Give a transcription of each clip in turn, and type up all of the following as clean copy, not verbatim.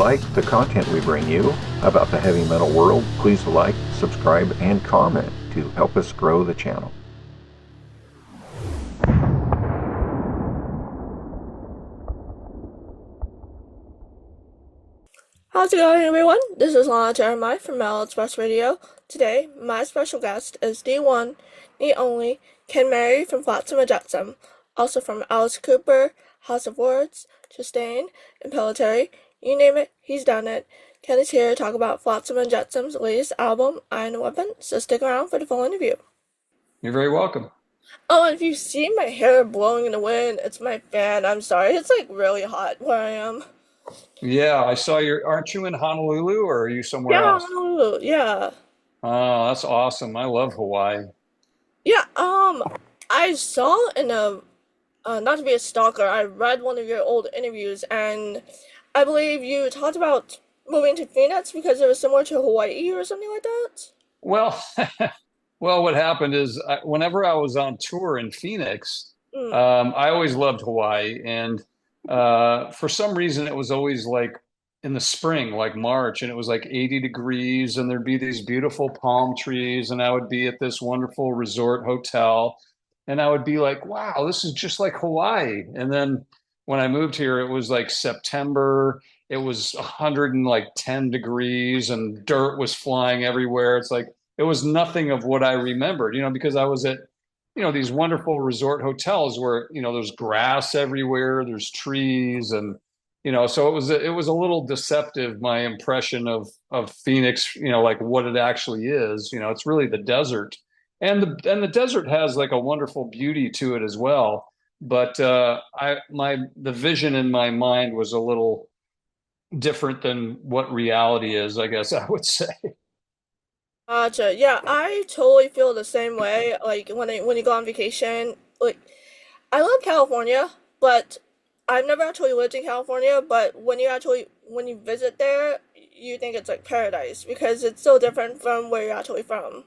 like the content we bring you about the heavy metal world, please like, subscribe, and comment to help us grow the channel. How's it going, everyone? This is Lana Teramae from Metal Express Radio. Today, my special guest is the one, the only, Ken Mary from Flotsam and Jetsam, also from Alice Cooper, House of Words, Chastain, Impellitteri. You name it, he's done it. Ken is here to talk about Flotsam and Jetsam's latest album, Iron Weapon, so stick around for the full interview. You're very welcome. Oh, and if you see my hair blowing in the wind, it's my fan. I'm sorry, it's like really hot where I am. Yeah, I saw aren't you in Honolulu or are you somewhere Yeah, else? yeah. Oh, that's awesome. I love Hawaii. Yeah, I saw in a, not to be a stalker, I read one of your old interviews, and I believe you talked about moving to Phoenix because it was similar to Hawaii or something like that. Well, well, what happened is whenever I was on tour in Phoenix, Mm. I always loved Hawaii, and for some reason it was always like in the spring, like March, and it was like 80 degrees, and there'd be these beautiful palm trees, and I would be at this wonderful resort hotel, and I would be like, "Wow, this is just like Hawaii." And then when I moved here, it was like September. It was 110 degrees, and dirt was flying everywhere. It's like it was nothing of what I remembered, because I was at, these wonderful resort hotels where, there's grass everywhere, there's trees, and, so it was a little deceptive, my impression of Phoenix, like what it actually is. It's really the desert. And the desert has like a wonderful beauty to it as well. But the vision in my mind was a little different than what reality is, I guess I would say. Gotcha. Yeah, I totally feel the same way. Like when you go on vacation, like I love California, but I've never actually lived in California. But when you visit there, you think it's like paradise because it's so different from where you're actually from.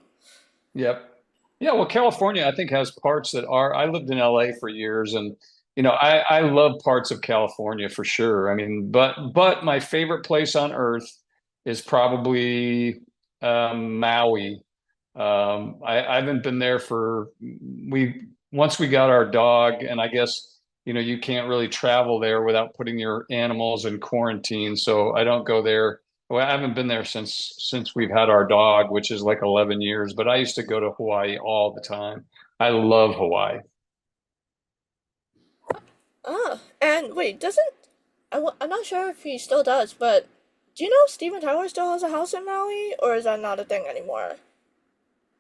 Yep. Yeah, well, California, I think, has parts that are. I lived in LA for years, and I love parts of California for sure. I mean, but my favorite place on earth is probably Maui. I haven't been there for we once we got our dog, and I guess you can't really travel there without putting your animals in quarantine. So I don't go there. Well, I haven't been there since we've had our dog, which is like 11 years, but I used to go to Hawaii all the time. I love Hawaii. Ah, and wait, I'm not sure if he still does, but do you know Steven Tyler still has a house in Maui, or is that not a thing anymore?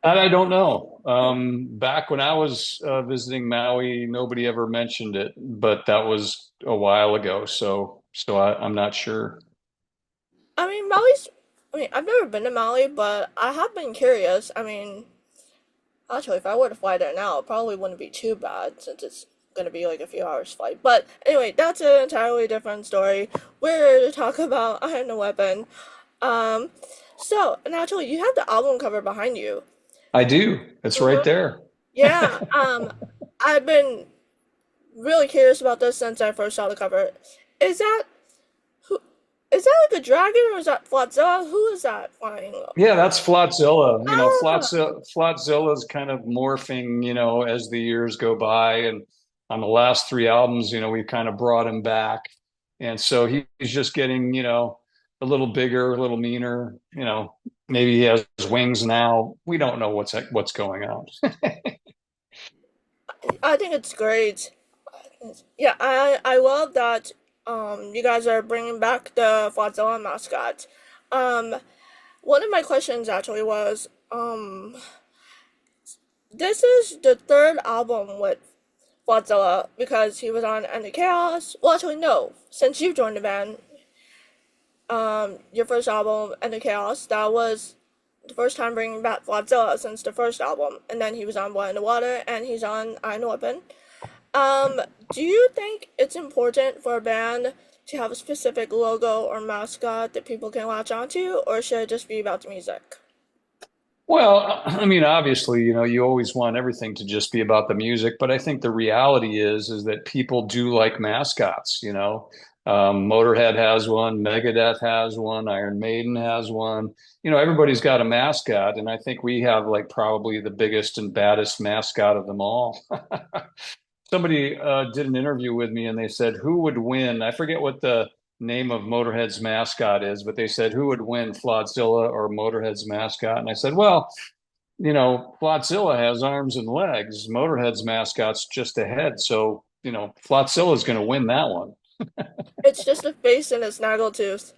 And I don't know. Back when I was visiting Maui, nobody ever mentioned it, but that was a while ago. So I'm not sure. I mean, Maui's. I mean, I've never been to Maui, but I have been curious. I mean, actually, if I were to fly there now, it probably wouldn't be too bad since it's gonna be like a few hours flight. But anyway, that's an entirely different story. We're here to talk about I Have No Weapon. Um, and actually, you have the album cover behind you. I do. It's right Mhm. there. Yeah. I've been really curious about this since I first saw the cover. Is that who? Is that like a dragon or is that Flotzilla? Who is that flying? Yeah, that's Flotzilla. Ah, Flotzilla's kind of morphing, as the years go by. And on the last three albums, we've kind of brought him back. And so he's just getting, a little bigger, a little meaner. Maybe he has wings now. We don't know what's going on. I think it's great. Yeah, I love that you guys are bringing back the Flotzilla mascot. Um one of my questions actually was this is the third album with Flotzilla because he was on End of Chaos. Well, actually no, since you joined the band, your first album End of Chaos, that was the first time bringing back Flotzilla since the first album, and then he was on Blood in the Water and he's on Iron Weapon. Um, do you think it's important for a band to have a specific logo or mascot that people can latch onto, or should it just be about the music? Well, I mean, obviously, you always want everything to just be about the music, but I think the reality is that people do like mascots. Motörhead has one, Megadeth has one, Iron Maiden has one. Everybody's got a mascot, and I think we have like probably the biggest and baddest mascot of them all. Somebody did an interview with me and they said, who would win? I forget what the name of Motorhead's mascot is, but they said, who would win, Flotzilla or Motorhead's mascot? And I said, well, Flotzilla has arms and legs. Motorhead's mascot's just a head. So, Flotzilla's going to win that one. It's just a face and a snaggletooth.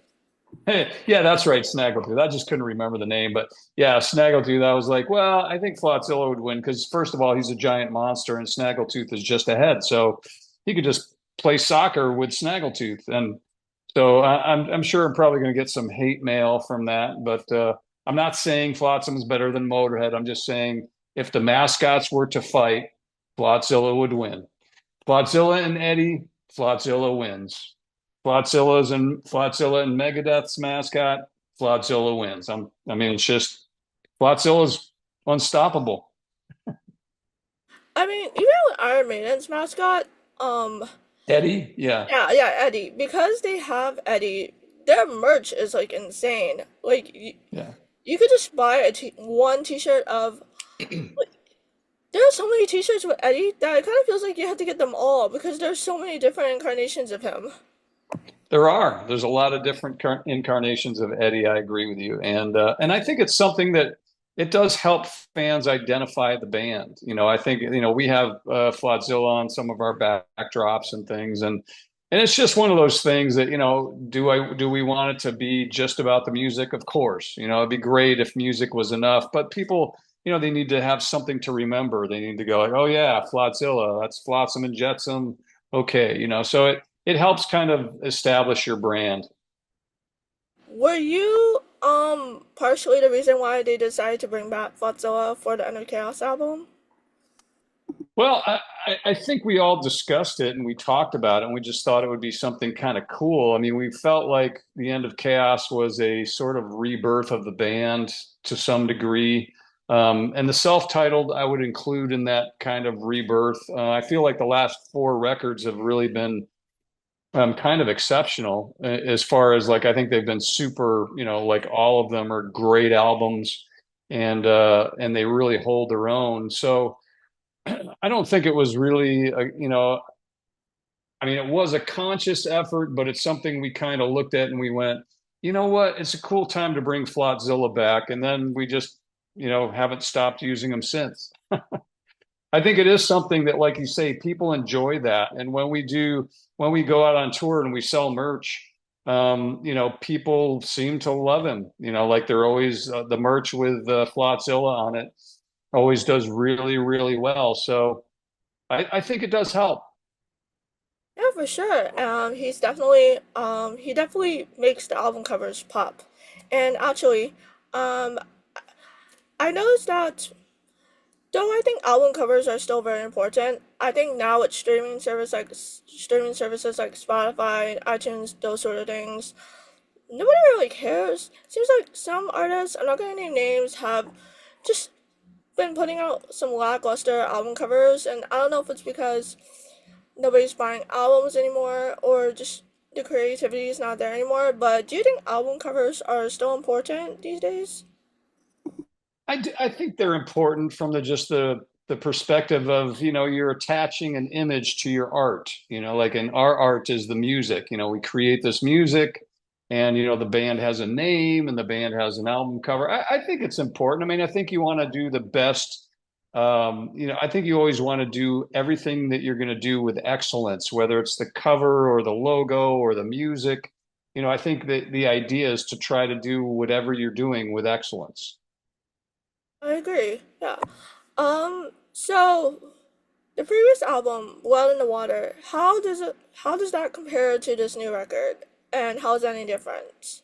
Yeah, that's right, Snaggletooth. I just couldn't remember the name, but yeah, Snaggletooth. I was like, well, I think Flotzilla would win because first of all, he's a giant monster, and Snaggletooth is just a head, so he could just play soccer with Snaggletooth. And so I'm sure I'm probably going to get some hate mail from that, but I'm not saying Flotsam is better than Motorhead. I'm just saying if the mascots were to fight, Flotzilla would win. Flotzilla and Eddie, Flotzilla wins. Flotzilla and Megadeth's mascot, Flotzilla wins. It's just Flotzilla's unstoppable. I mean, even with Iron Maiden's mascot, Eddie, yeah, yeah, Eddie, because they have Eddie, their merch is like insane. Like yeah. you could just buy one T-shirt of. Like, there are so many T-shirts with Eddie that it kind of feels like you have to get them all because there's so many different incarnations of him. There's a lot of different incarnations of Eddie. I agree with you, and I think it's something that it does help fans identify the band. I think we have Flotzilla on some of our backdrops and things, and it's just one of those things that do we want it to be just about the music? Of course, it'd be great if music was enough, but people. They need to have something to remember. They need to go like, oh yeah, Flotzilla, that's Flotsam and Jetsam. Okay, so it helps kind of establish your brand. Were you partially the reason why they decided to bring back Flotzilla for the End of Chaos album? Well, I think we all discussed it and we talked about it and we just thought it would be something kind of cool. I mean, we felt like the End of Chaos was a sort of rebirth of the band to some degree. And the self-titled I would include in that kind of rebirth. I feel like the last four records have really been kind of exceptional as far as like I think they've been super, like all of them are great albums and they really hold their own. So I don't think it was really, it was a conscious effort, but it's something we kind of looked at and we went, you know what? It's a cool time to bring Flotzilla back. And then we just, haven't stopped using them since. I think it is something that, like you say, people enjoy that. And when we go out on tour and we sell merch, people seem to love him. Like they're always the merch with Flotzilla on it always does really, really well. So I think it does help. Yeah, for sure. He definitely makes the album covers pop. And actually, um, I noticed that though I think album covers are still very important. I think now with streaming services like Spotify, iTunes, those sort of things, nobody really cares. Seems like some artists, I'm not gonna name names, have just been putting out some lackluster album covers, and I don't know if it's because nobody's buying albums anymore or just the creativity is not there anymore. But do you think album covers are still important these days? I think they're important from the perspective of you're attaching an image to your art. Like in our art is the music. We create this music, and the band has a name, and the band has an album cover. I think it's important. I think you want to do the best. I think you always want to do everything that you're going to do with excellence, whether it's the cover or the logo or the music. I think that the idea is to try to do whatever you're doing with excellence. I agree. Yeah. So the previous album, Blood in the Water, how does that compare to this new record? And how is that any different?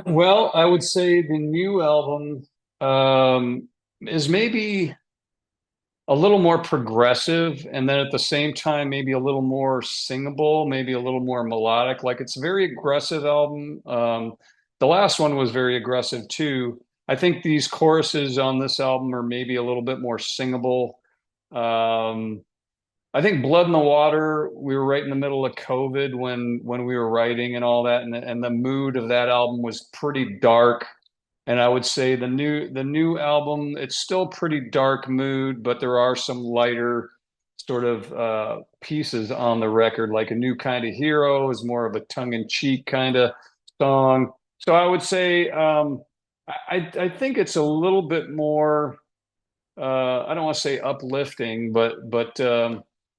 Well, I would say the new album is maybe a little more progressive, and then at the same time, maybe a little more singable, maybe a little more melodic. Like it's a very aggressive album. The last one was very aggressive too. I think these choruses on this album are maybe a little bit more singable. Um, I think Blood in the Water, we were right in the middle of COVID when we were writing and all that, and the mood of that album was pretty dark. And I would say the new album, it's still pretty dark mood, but there are some lighter sort of pieces on the record, like A New Kind of Hero is more of a tongue-in-cheek kind of song. So I would say I think it's a little bit more I don't want to say uplifting, but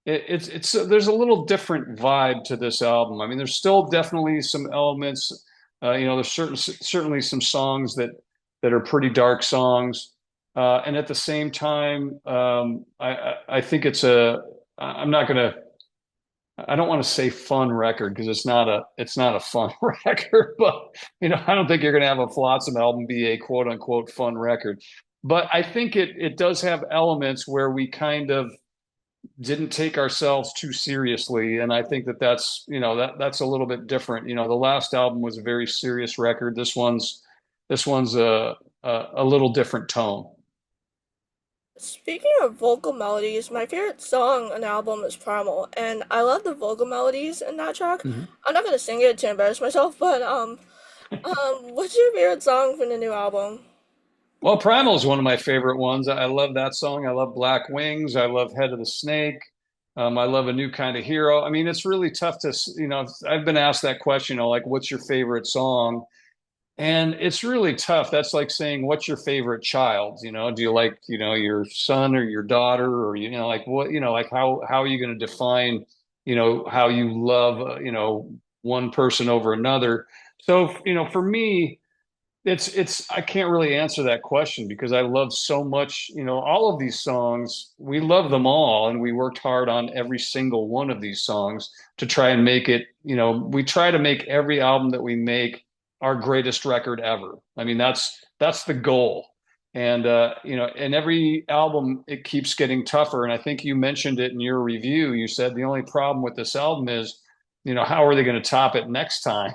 it's there's a little different vibe to this album. I mean, there's still definitely some elements. There's certainly some songs that are pretty dark songs, and at the same time, I think it's a. I'm not gonna. I don't want to say fun record because it's not a fun record, but I don't think you're going to have a Flotsam album be a quote unquote fun record. But I think it does have elements where we kind of didn't take ourselves too seriously, and I think that's a little bit different. The last album was a very serious record. This one's a little different tone. Speaking of vocal melodies, my favorite song on the album is Primal, and I love the vocal melodies in that track. Mhm. I'm not gonna sing it to embarrass myself, but what's your favorite song from the new album? Well, Primal is one of my favorite ones. I love that song. I love Black Wings. I love Head of the Snake. I love A New Kind of Hero. I mean, it's really tough I've been asked that question, like, what's your favorite song? And it's really tough. That's like saying, what's your favorite child? Do you like, your son or your daughter, or, like what, like how are you going to define, how you love, one person over another? So, for me, it's I can't really answer that question because I love so much, all of these songs. We love them all, and we worked hard on every single one of these songs to try and make it, we try to make every album that we make our greatest record ever. I mean, that's the goal. And and every album it keeps getting tougher. And I think you mentioned it in your review. You said the only problem with this album is, how are they going to top it next time?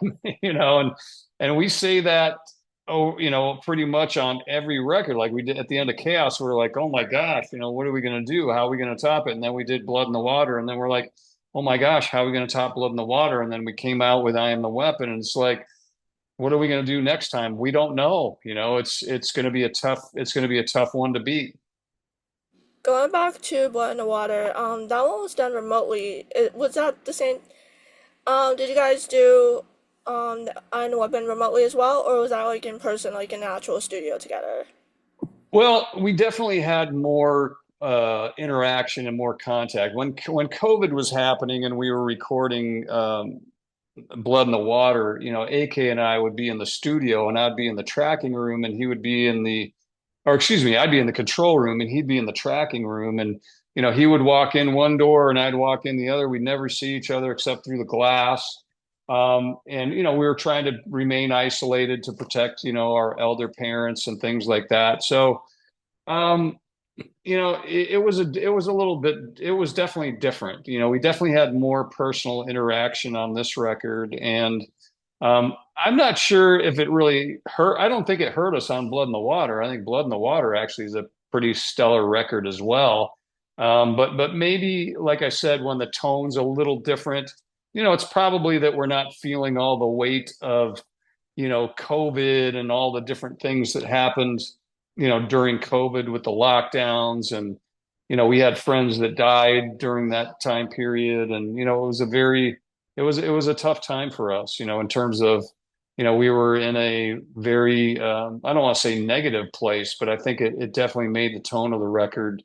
And we say that, oh, pretty much on every record. Like we did at the end of Chaos, we were like, oh my gosh, what are we going to do? How are we going to top it? And then we did Blood in the Water, and then we're like, oh my gosh, how are we going to top Blood in the Water? And then we came out with I Am the Weapon, and it's like, what are we going to do next time? We don't know. It's going to be a tough one to beat. Going back to Blood in the Water, that one was done remotely. Was that the same? Did you guys do the Iron Weapon remotely as well, or was that like in person, like in an actual studio together? Well, we definitely had more interaction and more contact when COVID was happening and we were recording Blood in the Water. AK and I would be in the studio, and I'd be in the tracking room, and he would be or excuse me, I'd be in the control room, and he'd be in the tracking room, and he would walk in one door, and I'd walk in the other. We'd never see each other except through the glass. And we were trying to remain isolated to protect our elder parents and things like that. So um, it was a little bit, it was definitely different. We definitely had more personal interaction on this record, and I'm not sure if it really hurt. I don't think it hurt us on Blood in the Water. I think Blood in the Water actually is a pretty stellar record as well. But maybe, like I said, when the tone's a little different, it's probably that we're not feeling all the weight of COVID and all the different things that happened, during COVID with the lockdowns. And, we had friends that died during that time period. And, it was a tough time for us, in terms of, we were in a very, I don't want to say negative place, but I think it definitely made the tone of the record,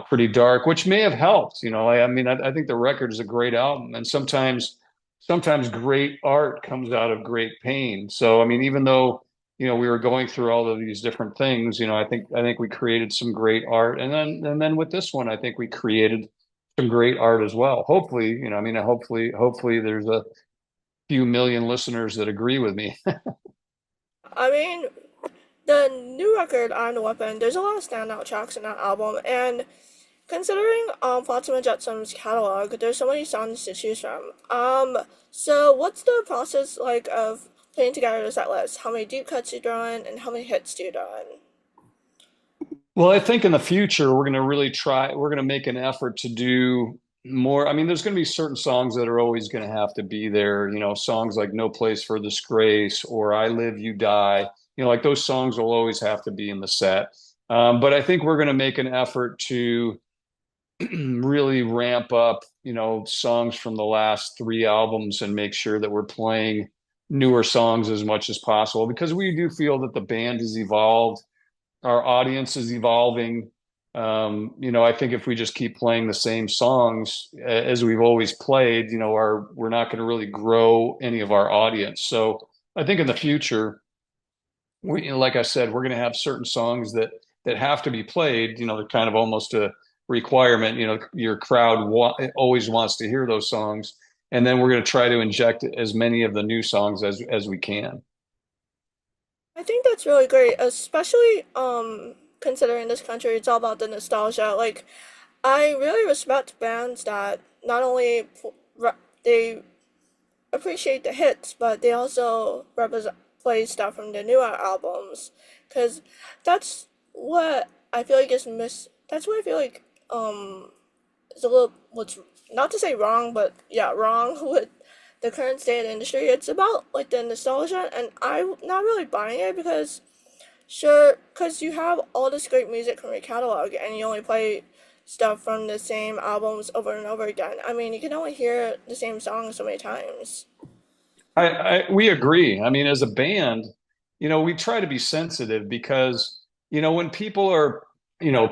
pretty dark, which may have helped. I mean, I think the record is a great album, and sometimes great art comes out of great pain. So, I mean, even though, we were going through all of these different things, I think we created some great art. And then with this one, I think we created some great art as well. Hopefully, I mean, hopefully there's a few million listeners that agree with me. I mean, the new record, Iron Weapon, there's a lot of standout tracks in that album, and considering Flotsam and Jetsam's catalog, there's so many songs to choose from. So what's the process like of putting together a set list? How many deep cuts you throw in, and how many hits do you throw in? Well, I think in the future we're going to make an effort to do, more, I mean, there's going to be certain songs that are always going to have to be there, songs like No Place for Disgrace or I Live, You Die, like those songs will always have to be in the set. But I think we're going to make an effort to really ramp up, songs from the last three albums and make sure that we're playing newer songs as much as possible because we do feel that the band has evolved, our audience is evolving. I think if we just keep playing the same songs as we've always played, we're not going to really grow any of our audience. So I think in the future, like I said, we're going to have certain songs that have to be played. They're kind of almost a requirement. Your crowd always wants to hear those songs, and then we're going to try to inject as many of the new songs as we can. I think that's really great, especially considering this country, it's all about the nostalgia. Like, I really respect bands that not only they appreciate the hits, but they also represent play stuff from the newer albums, because that's what I feel like is miss. That's what I feel like is a little what's not to say wrong, but yeah, wrong with the current state of the industry. It's about like the nostalgia, and I'm not really buying it because sure, because you have all this great music from your catalog, and you only play stuff from the same albums over and over again. I mean, you can only hear the same song so many times. We agree. I mean, as a band, we try to be sensitive because, when people are,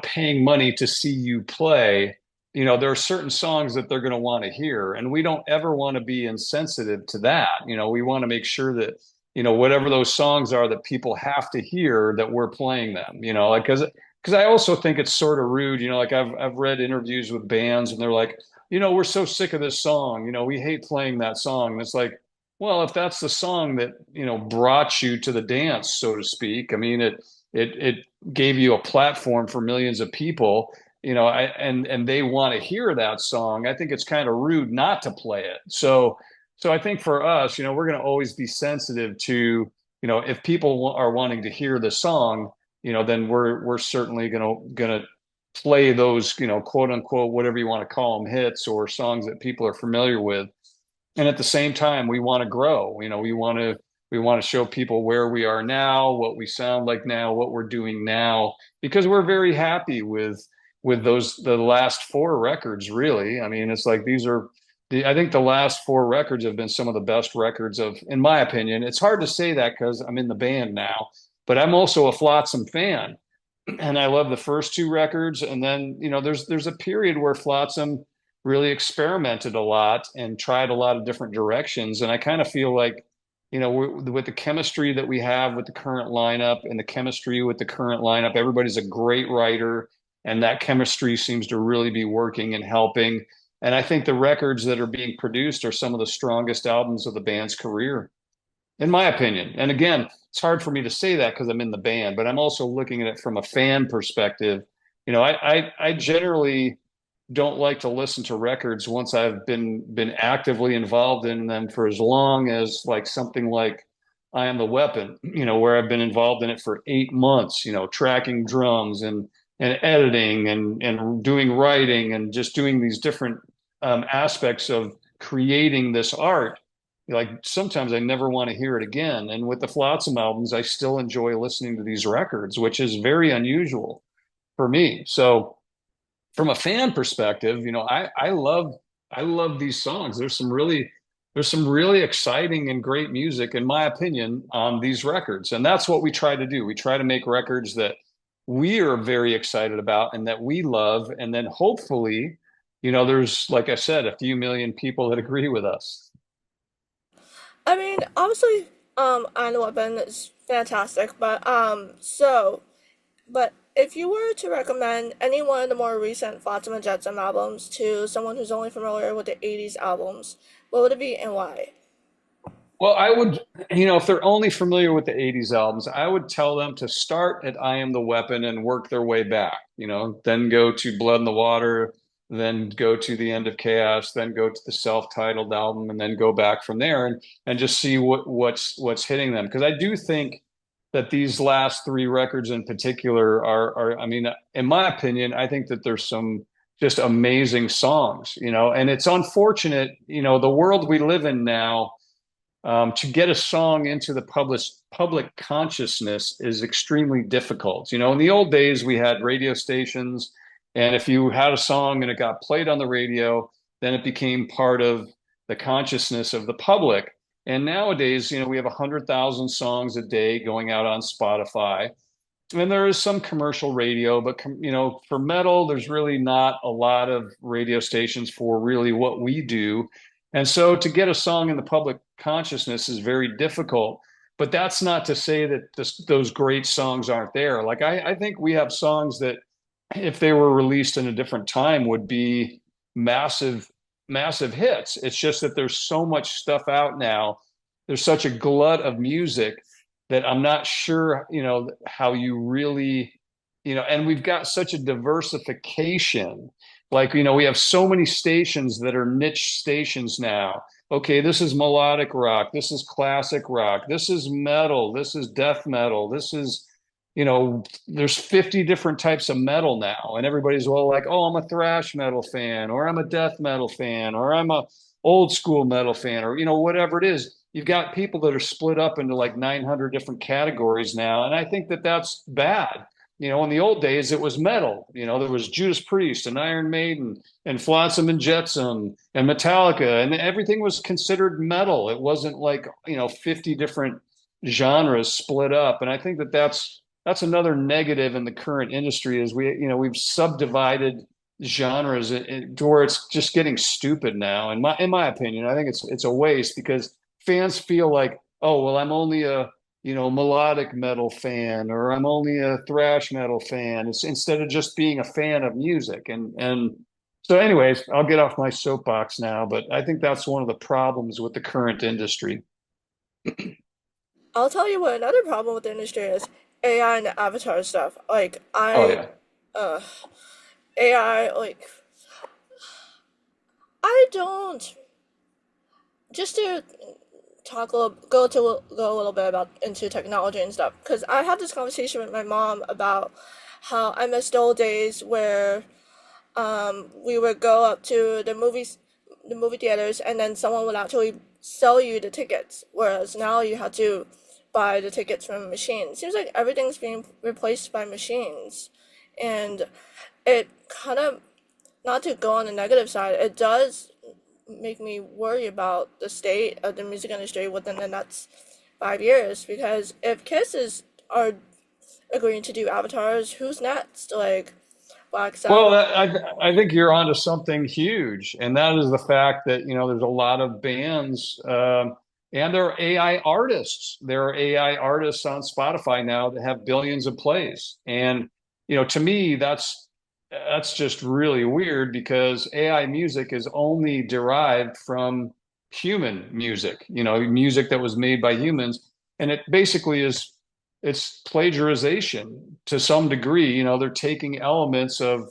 paying money to see you play, there are certain songs that they're going to want to hear. And we don't ever want to be insensitive to that. We want to make sure that, whatever those songs are that people have to hear, that we're playing them, like, because I also think it's sort of rude, like I've read interviews with bands and they're like, we're so sick of this song, we hate playing that song. And it's like, well, if that's the song that, brought you to the dance, so to speak, I mean, it gave you a platform for millions of people, and they want to hear that song. I think it's kind of rude not to play it. So I think for us, we're going to always be sensitive to, if people are wanting to hear the song, then we're certainly going to play those, quote unquote, whatever you want to call them, hits or songs that people are familiar with. And at the same time, we want to grow. We want to show people where we are now, what we sound like now, what we're doing now, because we're very happy with the last four records, really. I mean, it's like I think the last four records have been some of the best records in my opinion. It's hard to say that because I'm in the band now, but I'm also a Flotsam fan. And I love the first two records. And then, there's a period where Flotsam really experimented a lot and tried a lot of different directions. And I kind of feel like, with the chemistry that we have with the current lineup and the chemistry with the current lineup, everybody's a great writer, and that chemistry seems to really be working and helping. And I think the records that are being produced are some of the strongest albums of the band's career, in my opinion. And again, it's hard for me to say that because I'm in the band, but I'm also looking at it from a fan perspective. I generally don't like to listen to records once I've been actively involved in them for as long as like something like I Am the Weapon, where I've been involved in it for 8 months, tracking drums and editing and doing writing and just doing these different aspects of creating this art. Like sometimes I never want to hear it again. And with the Flotsam albums, I still enjoy listening to these records, which is very unusual for me. So from a fan perspective, I love these songs. There's some really exciting and great music, in my opinion, on these records. And that's what we try to do. We try to make records that we are very excited about and that we love. And then hopefully, there's, like I said, a few million people that agree with us. I mean, obviously, I Know Weapon is fantastic, but if you were to recommend any one of the more recent Flotsam and Jetsam albums to someone who's only familiar with the 80s albums, what would it be and why? Well, I would, if they're only familiar with the 80s albums, I would tell them to start at I Am the Weapon and work their way back, then go to Blood in the Water, then go to The End of Chaos, then go to the self-titled album, and then go back from there and just see what's hitting them. Because I do think that these last three records in particular I mean, in my opinion, I think that there's some just amazing songs, and it's unfortunate, the world we live in now, to get a song into the public consciousness is extremely difficult. In the old days, we had radio stations, and if you had a song and it got played on the radio, then it became part of the consciousness of the public. And nowadays, we have 100,000 songs a day going out on Spotify. And there is some commercial radio, but for metal, there's really not a lot of radio stations for really what we do. And so to get a song in the public consciousness is very difficult. But that's not to say that those great songs aren't there. Like I think we have songs that, if they were released in a different time, would be massive, massive hits. It's just that there's so much stuff out now. There's such a glut of music that I'm not sure, how you really, and we've got such a diversification. Like, we have so many stations that are niche stations now. Okay, this is melodic rock, this is classic rock, this is metal, this is death metal, this is, there's 50 different types of metal now. And everybody's all like, oh, I'm a thrash metal fan, or I'm a death metal fan, or I'm a old school metal fan, or, whatever it is. You've got people that are split up into like 900 different categories now. And I think that that's bad. In the old days, it was metal. There was Judas Priest and Iron Maiden and Flotsam and Jetsam and Metallica, and everything was considered metal. It wasn't like, 50 different genres split up. And I think that that's another negative in the current industry is we've subdivided genres to where it's just getting stupid now. In my opinion, I think it's a waste because fans feel like, oh, well, I'm only a melodic metal fan, or I'm only a thrash metal fan. It's instead of just being a fan of music. And so anyways, I'll get off my soapbox now, but I think that's one of the problems with the current industry. I'll tell you what another problem with the industry is AI and the avatar stuff. Like Oh yeah. uh, AI, like I don't. Just to go a little bit about into technology and stuff, because I had this conversation with my mom about how I miss the old days where we would go up to the movie theaters, and then someone would actually sell you the tickets, whereas now you have to buy the tickets from a machine. It seems like everything's being replaced by machines, and it kind of, not to go on the negative side, it does make me worry about the state of the music industry within the next 5 years. Because if are agreeing to do avatars, who's next? Like Black Well, Sabbath. I think you're onto something huge, and that is the fact that there's a lot of bands, and there are AI artists. There are AI artists on Spotify now that have billions of plays, and to me, that's just really weird because AI music is only derived from human music, music that was made by humans, and it basically is it's plagiarization to some degree. They're taking elements of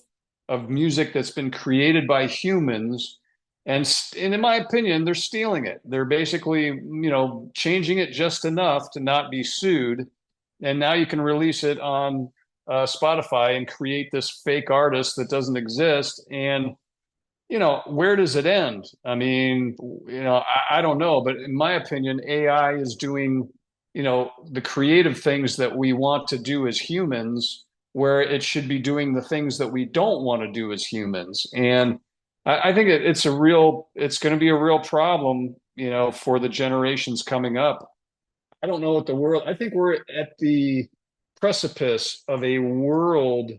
music that's been created by humans, and in my opinion, they're stealing it. They're basically, changing it just enough to not be sued, and now you can release it on Spotify and create this fake artist that doesn't exist. And where does it end? I mean, I don't know, but in my opinion, AI is doing, the creative things that we want to do as humans, where it should be doing the things that we don't want to do as humans. And I think it's going to be a real problem, for the generations coming up. I don't know what I think we're at the precipice of a world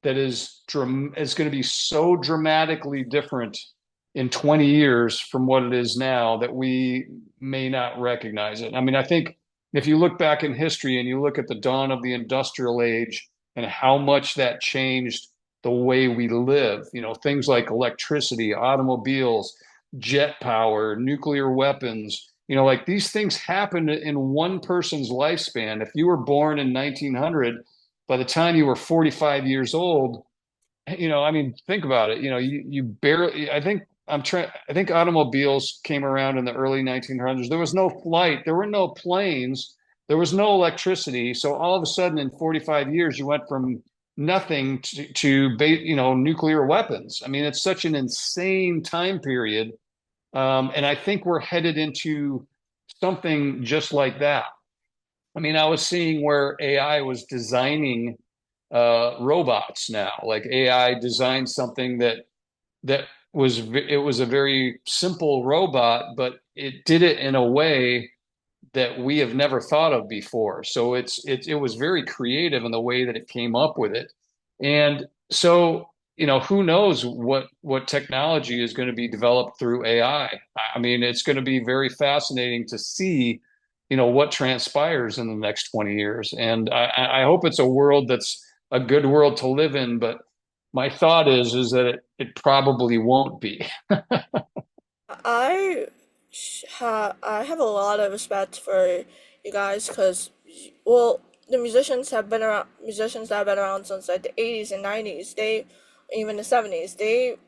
that is going to be so dramatically different in 20 years from what it is now that we may not recognize it. I mean, I think if you look back in history and you look at the dawn of the industrial age and how much that changed the way we live, things like electricity, automobiles, jet power, nuclear weapons, like these things happened in one person's lifespan. If you were born in 1900, by the time you were 45 years old, I mean, think about it. You barely, I think automobiles came around in the early 1900s. There was no flight, there were no planes, there was no electricity. So all of a sudden in 45 years, you went from nothing nuclear weapons. I mean, it's such an insane time period. And I think we're headed into something just like that. I mean, I was seeing where AI was designing robots now. Like AI designed something that it was a very simple robot, but it did it in a way that we have never thought of before. So it was very creative in the way that it came up with it. And so, who knows what technology is going to be developed through AI. I mean, it's going to be very fascinating to see, what transpires in the next 20 years. And I hope it's a world that's a good world to live in, but my thought is that it probably won't be. I I have a lot of respect for you guys because, well, the musicians that have been around since like the 80s and 90s, even the 70s, it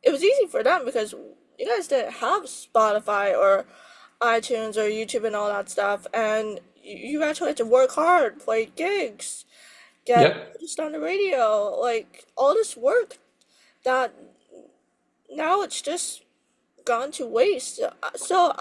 was easy for them because you guys didn't have Spotify or iTunes or YouTube and all that stuff, and you actually had to work hard, play gigs, get Yep. just on the radio, like all this work that now it's just gone to waste. So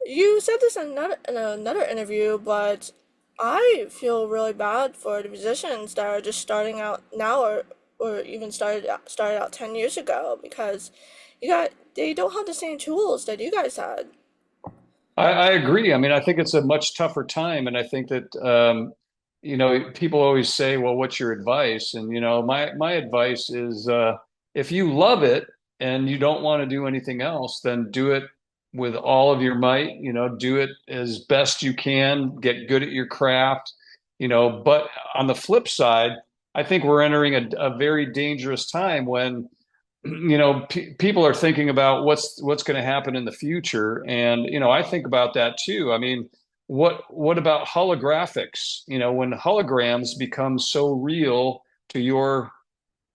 you said this in another interview, but I feel really bad for the musicians that are just starting out now, or even started out 10 years ago, because they don't have the same tools that you guys had. I agree. I mean, I think it's a much tougher time, and I think that people always say, "Well, what's your advice?" And my advice is, if you love it and you don't want to do anything else, then do it with all of your might. Do it as best you can. Get good at your craft. But on the flip side, I think we're entering a very dangerous time when people are thinking about what's going to happen in the future, and I think about that too. I mean, what about holographics? When holograms become so real to your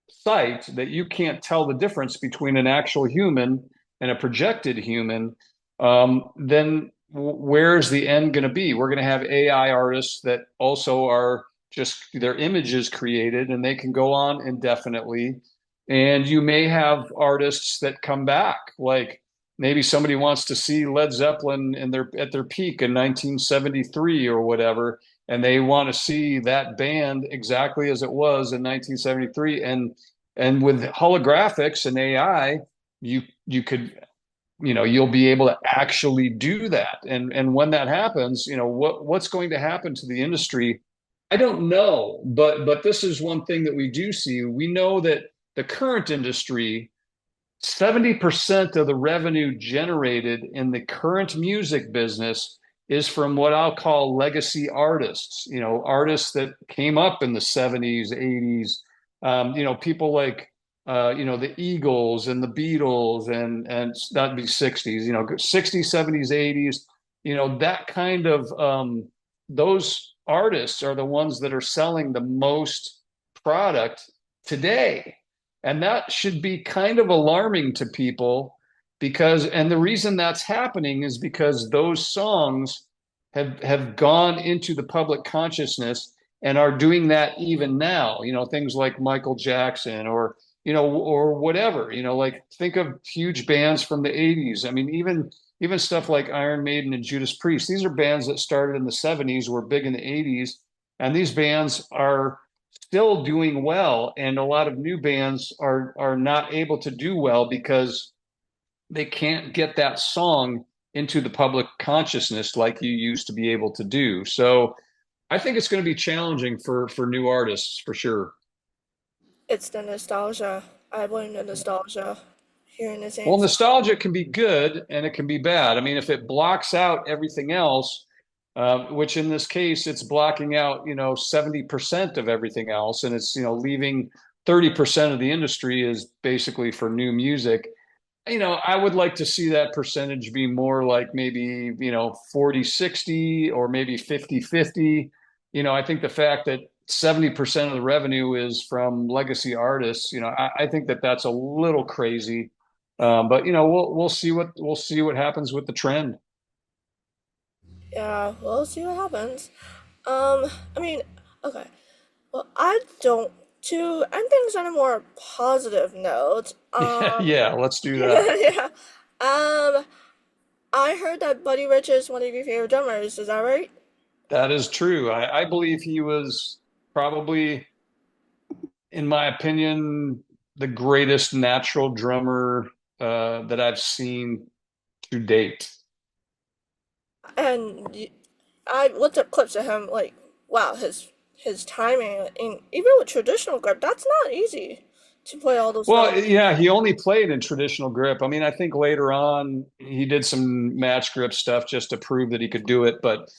sight that you can't tell the difference between an actual human and a projected human, then where's the end going to be? We're going to have AI artists that also are just their images created, and they can go on indefinitely. And you may have artists that come back, like maybe somebody wants to see Led Zeppelin at their peak in 1973 or whatever, and they want to see that band exactly as it was in 1973. And with holographics and AI, you could you'll be able to actually do that. And when that happens, what's going to happen to the industry? I don't know, but this is one thing that we do see. We know that the current industry, 70% of the revenue generated in the current music business is from what I'll call legacy artists, artists that came up in the 70s, 80s, people like, the Eagles and the Beatles, and that'd be 60s, 60s, 70s, 80s, that kind of, those artists are the ones that are selling the most product today. And that should be kind of alarming to people and the reason that's happening is because those songs have gone into the public consciousness and are doing that even now. Things like Michael Jackson or whatever, like think of huge bands from the 80s. I mean, even stuff like Iron Maiden and Judas Priest, these are bands that started in the 70s, were big in the 80s, and these bands are still doing well, and a lot of new bands are not able to do well because they can't get that song into the public consciousness like you used to be able to do. So I think it's going to be challenging for new artists for sure. It's the nostalgia. I blame the nostalgia. Hearing the same Well, song. nostalgia can be good and it can be bad. I mean, if it blocks out everything else, which in this case, it's blocking out, 70% of everything else, and it's, leaving 30% of the industry is basically for new music. I would like to see that percentage be more like maybe, 40-60 or maybe 50-50. I think the fact that 70% of the revenue is from legacy artists, I think that that's a little crazy. But we'll see what happens with the trend. Yeah, we'll see what happens. I mean, okay. Well, I don't. To end things on a more positive note, Yeah, yeah, let's do that. yeah. Um, I heard that Buddy Rich is one of your favorite drummers. Is that right? That is true. I believe he was probably, in my opinion, the greatest natural drummer that I've seen to date. And I looked up clips of him. Like, wow, his timing, and even with traditional grip, that's not easy to play all those Well, notes. yeah, he only played in traditional grip. I mean, I think later on he did some match grip stuff just to prove that he could do it, but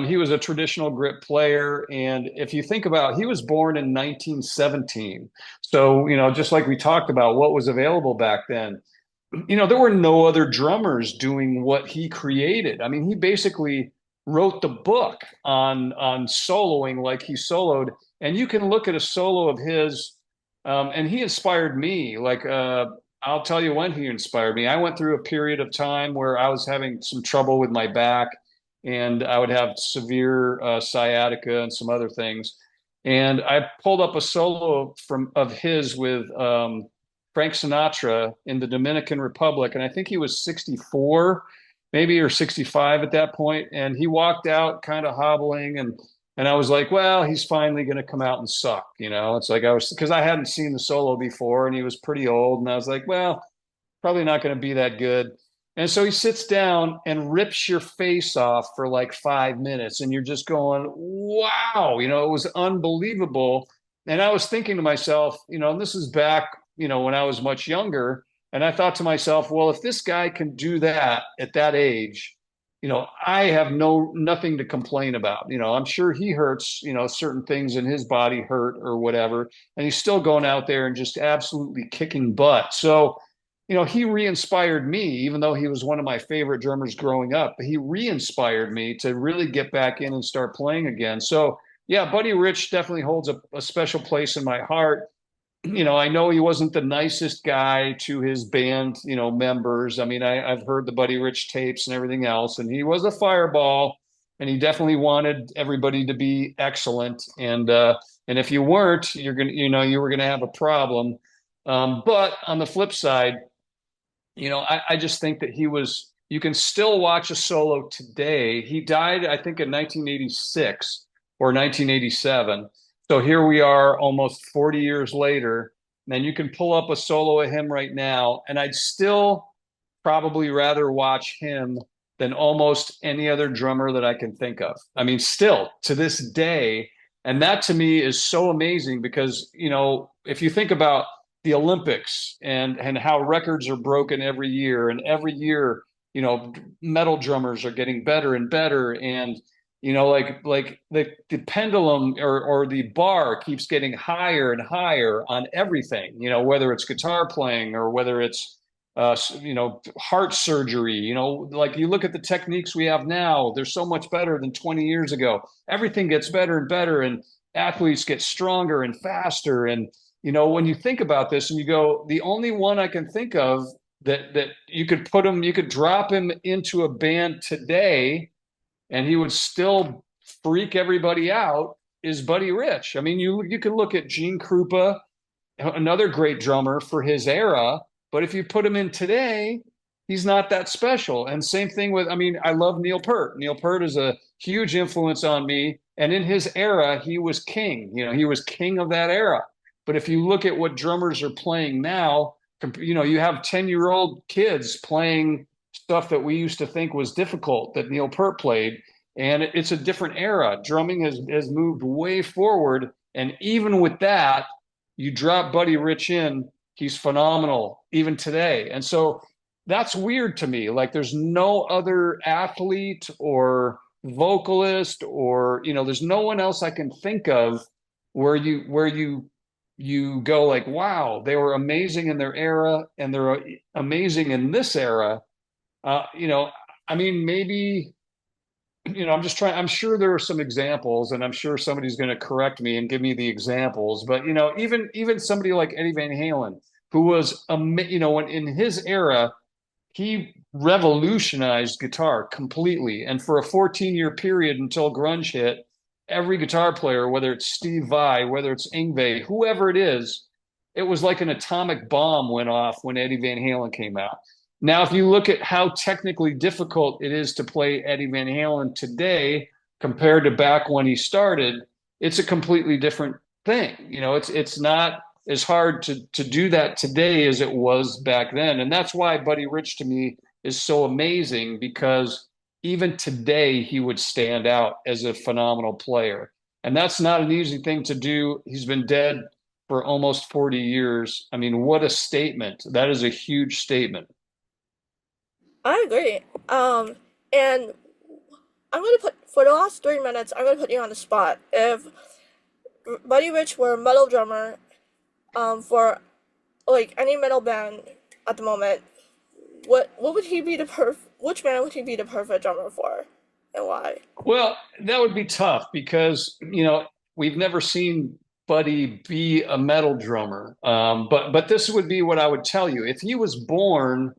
he was a traditional grip player. And if you think about, he was born in 1917. So, just like we talked about what was available back then, there were no other drummers doing what he created. I mean, he basically wrote the book on soloing like he soloed, and you can look at a solo of his, and he inspired me. Like, I'll tell you when he inspired me. I went through a period of time where I was having some trouble with my back, and I would have severe sciatica and some other things. And I pulled up a solo from of his with Frank Sinatra in the Dominican Republic, and I think he was 64, maybe, or 65 at that point. And he walked out kind of hobbling, and I was like, well, he's finally going to come out and suck. It's like I was, because I hadn't seen the solo before, and he was pretty old, and I was like, well, probably not going to be that good. And so he sits down and rips your face off for like 5 minutes, and you're just going, wow, it was unbelievable. And I was thinking to myself, and this is back, when I was much younger. And I thought to myself, well, if this guy can do that at that age, I have nothing to complain about. I'm sure he hurts, certain things in his body hurt or whatever. And he's still going out there and just absolutely kicking butt. So, he re-inspired me, even though he was one of my favorite drummers growing up. He re-inspired me to really get back in and start playing again. So, yeah, Buddy Rich definitely holds a special place in my heart. I know he wasn't the nicest guy to his band, members. I mean, I've heard the Buddy Rich tapes and everything else, and he was a fireball, and he definitely wanted everybody to be excellent. And if you weren't, you were gonna have a problem. But on the flip side, I just think that you can still watch a solo today. He died, I think, in 1986 or 1987. So here we are almost 40 years later. And you can pull up a solo of him right now, and I'd still probably rather watch him than almost any other drummer that I can think of. I mean, still to this day. And that to me is so amazing because, if you think about the Olympics and how records are broken every year, metal drummers are getting better and better, and like the pendulum or the bar keeps getting higher and higher on everything, whether it's guitar playing or whether it's heart surgery. Like you look at the techniques we have now, they're so much better than 20 years ago. Everything gets better and better, and athletes get stronger and faster. And when you think about this and you go, the only one I can think of that you could drop him into a band today and he would still freak everybody out is Buddy Rich. I mean, you can look at Gene Krupa, another great drummer for his era, but if you put him in today, he's not that special. And same thing with, I mean, I love Neil Peart. Neil Peart is a huge influence on me. And in his era, he was king. He was king of that era. But if you look at what drummers are playing now, you have 10-year-old kids playing stuff that we used to think was difficult that Neil Peart played. And it's a different era. Drumming has moved way forward. And even with that, you drop Buddy Rich in, he's phenomenal even today. And so that's weird to me. Like there's no other athlete or vocalist or, there's no one else I can think of where you go like, wow, they were amazing in their era and they're amazing in this era. I mean, maybe, I'm sure there are some examples and I'm sure somebody's going to correct me and give me the examples, but, even somebody like Eddie Van Halen, who was, when in his era, he revolutionized guitar completely. And for a 14-year period until grunge hit, every guitar player, whether it's Steve Vai, whether it's Yngwie, whoever it is, it was like an atomic bomb went off when Eddie Van Halen came out. Now, if you look at how technically difficult it is to play Eddie Van Halen today compared to back when he started, it's a completely different thing. You know, it's not as hard to do that today as it was back then. And that's why Buddy Rich to me is so amazing, because even today he would stand out as a phenomenal player. And that's not an easy thing to do. He's been dead for almost 40 years. I mean, what a statement. That is a huge statement. I agree. And I'm gonna put for the last 3 minutes. I'm gonna put you on the spot. If Buddy Rich were a metal drummer, for like any metal band at the moment, what would he be which band would he be the perfect drummer for, and why? Well, that would be tough because, we've never seen Buddy be a metal drummer. But this would be what I would tell you. If he was born,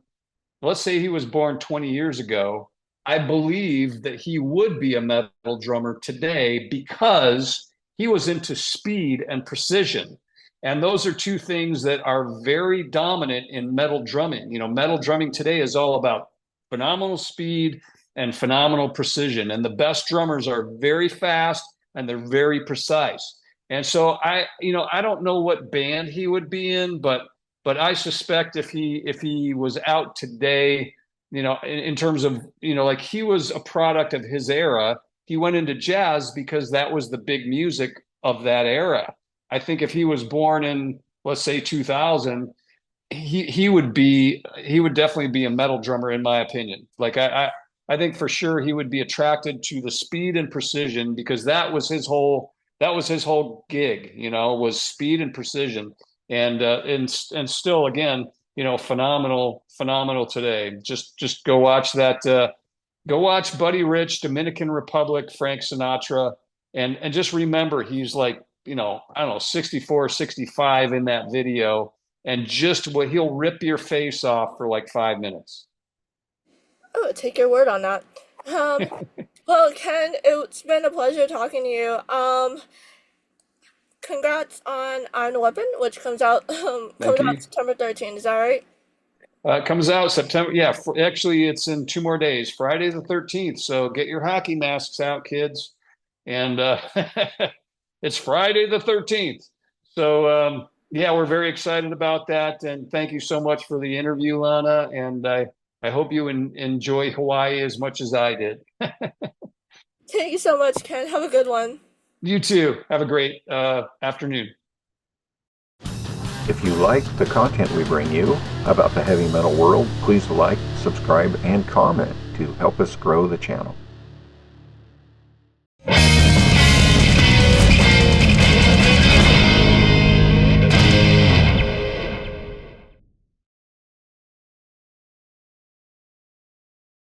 let's say he was born 20 years ago, I believe that he would be a metal drummer today because he was into speed and precision. And those are two things that are very dominant in metal drumming. Metal drumming today is all about phenomenal speed and phenomenal precision. And the best drummers are very fast and they're very precise. And so I don't know what band he would be in, but I suspect if he was out today, in terms of, like he was a product of his era. He went into jazz because that was the big music of that era. I think if he was born in, let's say, 2000, he would definitely be a metal drummer, in my opinion. Like I think for sure he would be attracted to the speed and precision, because that was his whole gig, was speed and precision. And still, again, phenomenal today. Just go watch that. Go watch Buddy Rich, Dominican Republic, Frank Sinatra, and just remember he's like, I don't know, 64, 65 in that video, and just what he'll rip your face off for like 5 minutes. Oh, take your word on that. Um, well, Ken, it's been a pleasure talking to you. Congrats on Iron Weapon, which comes out Thank comes out you. September 13th. Is that right? It comes out September. Yeah, actually, it's in 2 more days, Friday the 13th. So get your hockey masks out, kids. And it's Friday the 13th. So, yeah, we're very excited about that. And thank you so much for the interview, Lana. And I hope you enjoy Hawaii as much as I did. Thank you so much, Ken. Have a good one. You too. Have a great afternoon. If you like the content we bring you about the heavy metal world, please like, subscribe, and comment to help us grow the channel.